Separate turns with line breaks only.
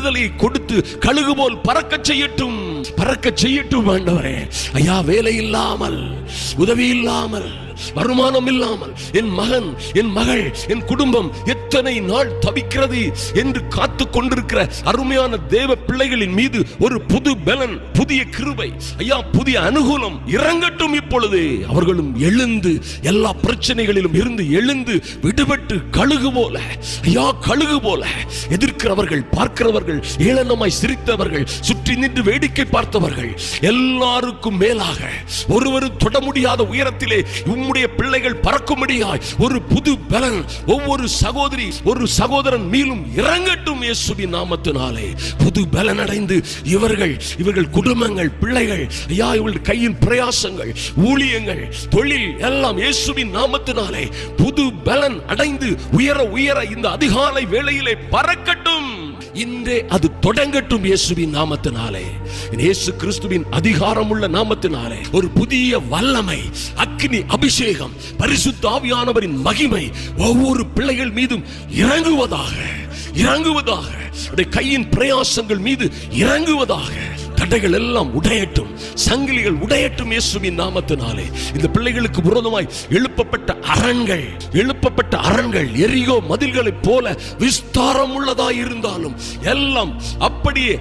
விடுதலையை கொடுத்து கழுகு போல் பறக்க செய்யட்டும், பறக்க செய்யட்டும் ஆண்டவரே. ஐயா, வேலை இல்லாமல், உதவி இல்லாமல், வருமானம் இல்லாமல் என் மகன், என் மகள், என் குடும்பம் எத்தனை நாள் தவிக்கிறது என்று காத்து கொண்டிருக்கிற அருமையான தேவ பிள்ளைகளின் மீது ஒரு புது பலன், புதிய கிருபை, ஐயா, புதிய அனுகூலம் இறங்கட்டும் இப்பொழுது. அவர்களும் எழுந்து எல்லா பிரச்சனைகளிலும் இருந்து எழுந்து விடுபட்டு கழுகு போல, ஐயா, கழுகு போல எதிர்க்கிறவர்கள், பார்க்கிறவர்கள், ஏளனமாய் சிரித்தவர்கள், சுற்றி நின்று வேடிக்கை பார்த்தவர்கள் எல்லாருக்கும் மேலாக ஒருவரும் தொட முடியாத உயரத்திலே உம்முடைய பிள்ளைகள் பறக்கும்படியாய் ஒரு புது பலன் ஒவ்வொரு சகோதரி, ஒரு சகோதரன் மீதும் இறங்கட்டும் இயேசுவின் நாமத்தினாலே. புது பலன் அடைந்து இவர்கள் குடும்பங்கள், பிள்ளைகள், ஐயா, இவர்கள் கையின் பிரயாசங்கள், ஊழியங்கள், தொழில் எல்லாம் இயேசுவின் நாமத்தினாலே புது பலன் அடைந்து உயர உயர இந்த அதிகாலை வேளையிலே பறக்கட்டும். இன்றே அது தொடங்கட்டும் இயேசுவின் நாமத்தினாலே. இயேசு கிறிஸ்துவின் அதிகாரமுள்ள நாமத்தினாலே ஒரு புதிய வல்லமை, அக்கினி அபிஷேகம், பரிசுத்த ஆவியானவரின் மகிமை ஒவ்வொரு பிள்ளைகள் மீதும் இறங்குவதாக, இறங்குவதாக. கையின் பிரயாசங்கள் மீது இறங்குவதாக. தடைகள் எல்லாம் உடையட்டும், சங்கிலிகள் உடையட்டும் இயேசுவின் நாமத்தினாலே. இந்த பிள்ளைகளுக்கு விரோதமாய் எழுப்பப்பட்ட அரண்கள் எரிகோ மதில்களைப் போல விஸ்தாரம் உள்ளதாய் இருந்தாலும் எல்லாம் அப்படியே